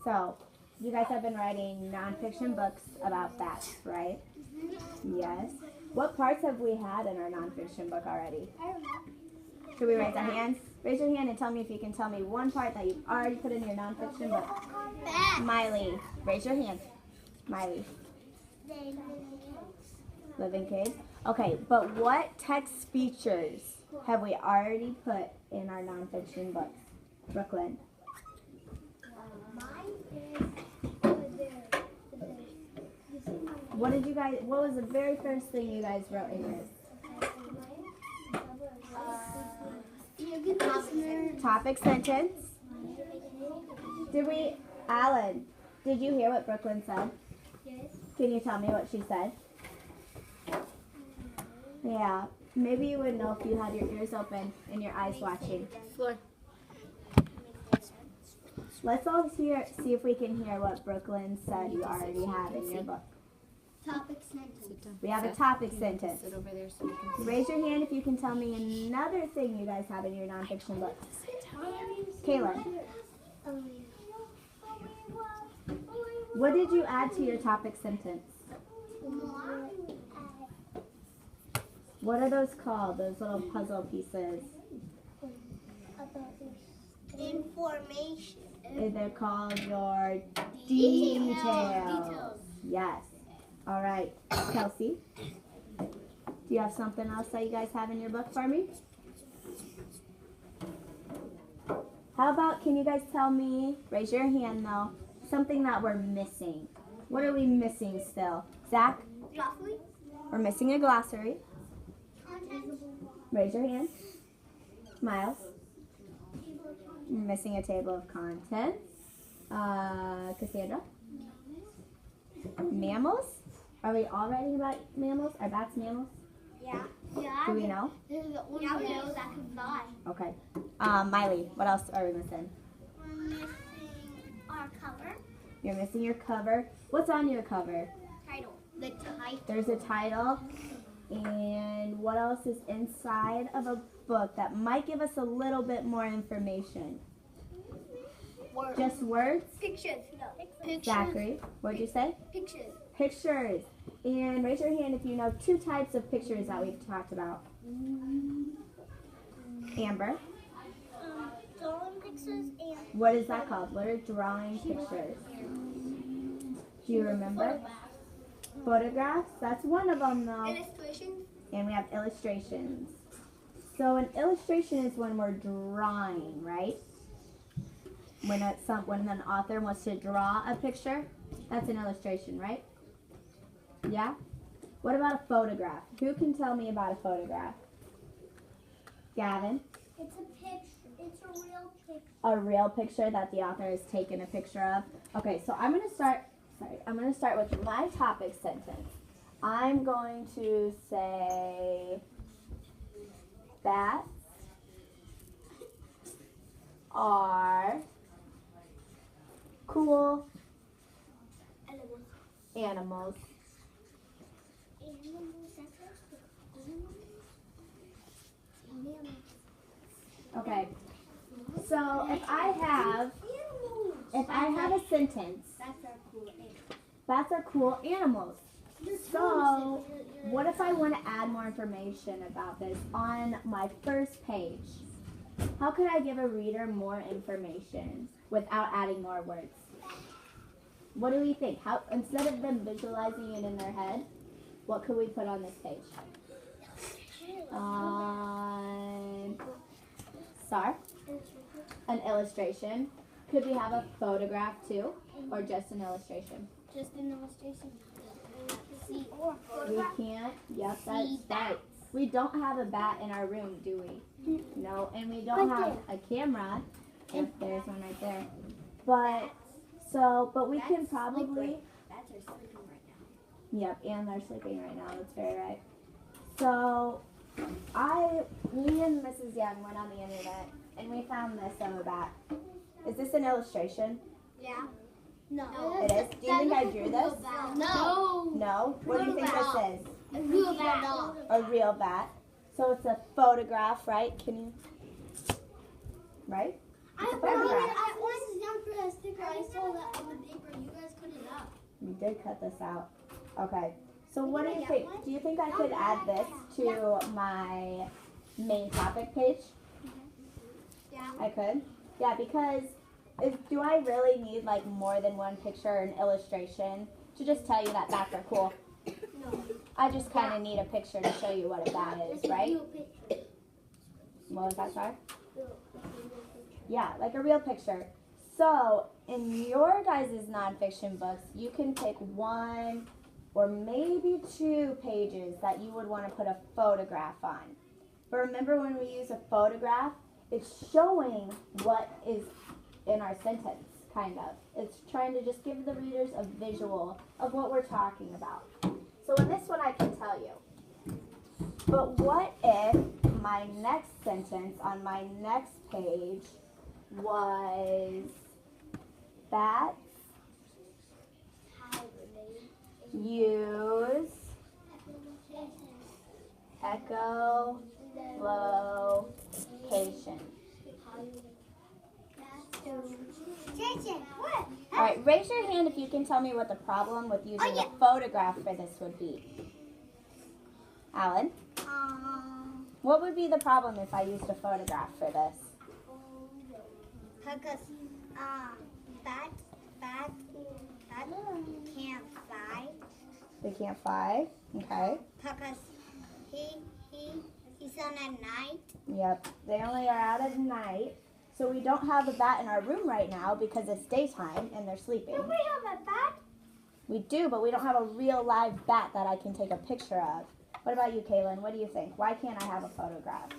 So, you guys have been writing nonfiction books about bats, right? Yes. What parts have we had in our nonfiction book already? I don't know. Should we raise our hands? Raise your hand and tell me if you can tell me one part that you've already put in your nonfiction book. Bats. Miley, raise your hand. Miley. Living caves. Okay, but what text features have we already put in our nonfiction books? Brooklyn. What was the very first thing you guys wrote in yours? Topic sentence. Alan, did you hear what Brooklyn said? Yes. Can you tell me what she said? Yeah, maybe you would know if you had your ears open and your eyes watching. Floor. Let's all see if we can hear what Brooklyn said you already have in your book. Topic sentence. We have a topic sentence. Sit over there so we can see. Raise your hand if you can tell me another thing you guys have in your nonfiction book. Kaylin, what did you add to your topic sentence? What are those called, those little puzzle pieces? Information. They're called your details. Yes. All right. Kelsey, do you have something else that you guys have in your book for me? How about, can you guys tell me, raise your hand though, something that we're missing? What are we missing still? Zach? Glossary. We're missing a glossary. Raise your hand. Miles? We're missing a table of contents. Cassandra? Mammals? Are we all writing about mammals? Are bats mammals? Yeah. Do we know? This is the only animal that can fly. Okay. Miley, what else are we missing? We're missing our cover. You're missing your cover. What's on your cover? Title. The title. There's a title. And what else is inside of a book that might give us a little bit more information? Words. Just words? Pictures. No. Pictures. Zachary, what'd you say? Pictures. Pictures. And raise your hand if you know two types of pictures that we've talked about. Amber, Drawing pictures and what is that called? What are drawing pictures? Do you remember? Photographs? That's one of them though. illustrations. And we have illustrations. So an illustration is when we're drawing, right? When an author wants to draw a picture, that's an illustration, right? Yeah? What about a photograph? Who can tell me about a photograph? Gavin? It's a picture. It's a real picture. A real picture that the author has taken a picture of. Okay, so I'm going to start with my topic sentence. I'm going to say bats are cool animals. Okay. So if I have a sentence, bats are cool animals. So what if I want to add more information about this on my first page? How could I give a reader more information without adding more words? What do we think? How, instead of them visualizing it in their head, what could we put on this page? Star? An illustration. Could we have a photograph too? Or just an illustration? Just an illustration. See. We can't. Yep, that's right. We don't have a bat in our room, do we? No, and we don't have a camera. Yep, there's one right there. But we can probably. Bats are sleeping right now. Yep, and they're sleeping right now. That's very right. So, me and Mrs. Young went on the internet and we found this of a bat. Is this an illustration? Yeah. No. It is? Do you think I drew this? No. No? What do you think this is? A real bat. A real bat. So it's a photograph, right? Can you? Right? It's a photograph. I was young for a sticker. I saw that. did cut this out. Okay. So what do you think? Do you think I could add this to my main topic page? Yeah. I could? Yeah, because do I really need like more than one picture or an illustration to just tell you that bats are cool? No. I just kind of need a picture to show you what a bat is, right? What was that, sorry? Yeah, like a real picture. So, in your guys' nonfiction books, you can pick one or maybe 2 pages that you would want to put a photograph on. But remember, when we use a photograph, it's showing what is in our sentence, kind of. It's trying to just give the readers a visual of what we're talking about. So in this one, I can tell you. But what if my next sentence on my next page was bats use echolocation. All right, raise your hand if you can tell me what the problem with using a photograph for this would be. Alan? What would be the problem if I used a photograph for this? Because bats can't fly. They can't fly. Okay. Because he's on at night. Yep. They only are out at night. So we don't have a bat in our room right now because it's daytime and they're sleeping. Do we have a bat? We do, but we don't have a real live bat that I can take a picture of. What about you, Kaylin? What do you think? Why can't I have a photograph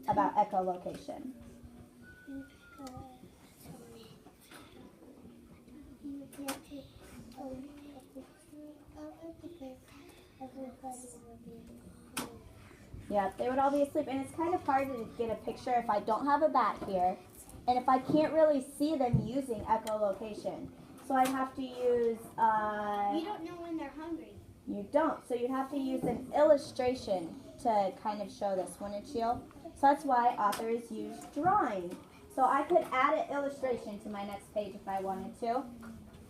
about echolocation? Yeah, they would all be asleep, and it's kind of hard to get a picture if I don't have a bat here, and if I can't really see them using echolocation. So I'd have to use, You don't know when they're hungry. You don't, so you'd have to use an illustration to kind of show this, wouldn't you? So that's why authors use drawing. So I could add an illustration to my next page if I wanted to.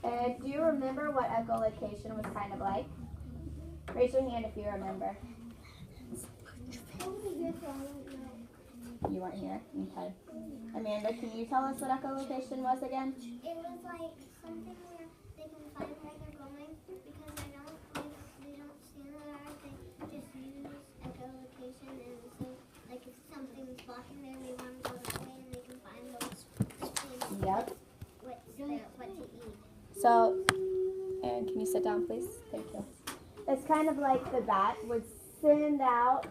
And do you remember what echolocation was kind of like? Raise your hand if you remember. You weren't here? Okay. Amanda, can you tell us what echolocation was again? It was like something where they can find where they're going because they don't stand there. They just use echolocation, and so like if something's blocking them, they want to go that way, and they can find those things. Yep. What to eat. So, Aaron, can you sit down, please? Thank you. It's kind of like the bat would send out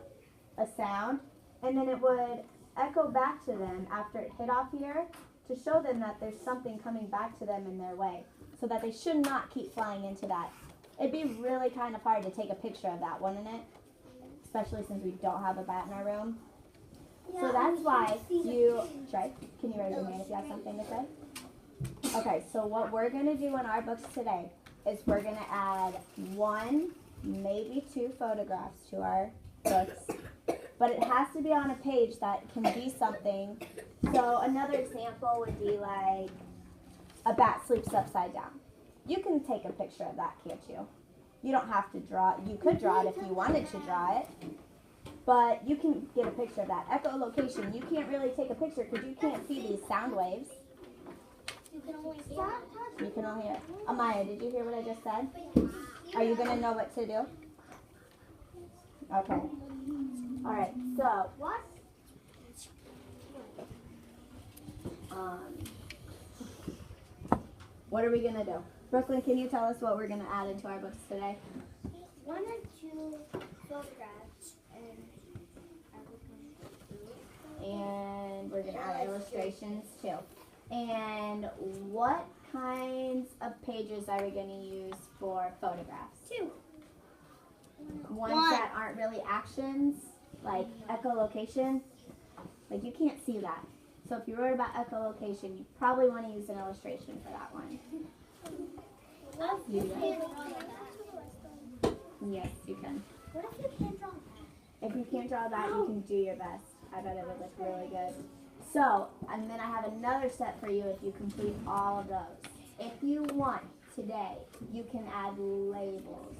a sound, and then it would echo back to them after it hit off here to show them that there's something coming back to them in their way, so that they should not keep flying into that. It'd be really kind of hard to take a picture of that, wouldn't it? Especially since we don't have a bat in our room. Yeah, So that's why you, Trey, can you raise your hand if you have something to say? Okay, so what we're going to do in our books today is we're going to add 1, maybe 2 photographs to our books. But it has to be on a page that can be something. So another example would be like a bat sleeps upside down. You can take a picture of that, can't you? You don't have to draw it. You could draw it if you wanted to draw it. But you can get a picture of that. Echolocation, you can't really take a picture because you can't see these sound waves. You can only hear it. You can only hear it. Amaya, did you hear what I just said? Are you going to know what to do? Okay. All right, so What? what are we going to do? Brooklyn, can you tell us what we're going to add into our books today? 1 or 2 photographs And we're going to add illustrations too. And what kinds of pages are we going to use for photographs? 2. Ones that aren't really actions, like echolocation. Like you can't see that. So if you wrote about echolocation, you probably want to use an illustration for that one. Yes, you can. What if you can't draw that? If you can't draw that, you can do your best. I bet it would look really good. So, and then I have another step for you if you complete all of those. If you want today, you can add labels.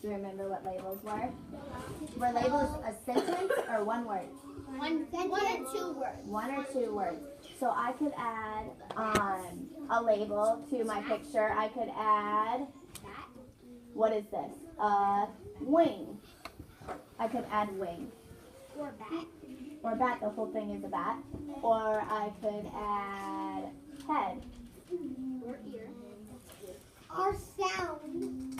Do you remember what labels were? Were labels a sentence or one word? One or two words. One or two words. So I could add a label to my picture. I could add, what is this? Wing. I could add wing. Or bat. Or bat, the whole thing is a bat. Or I could add head. Or ear. Or sound.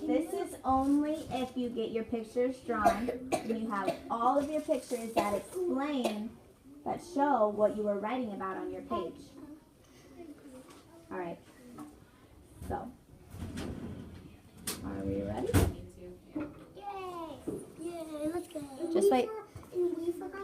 This is only if you get your pictures drawn and you have all of your pictures that explain, that show what you were writing about on your page. All right. So, are we ready? Yay! Yay! Let's go. Just wait. And we forgot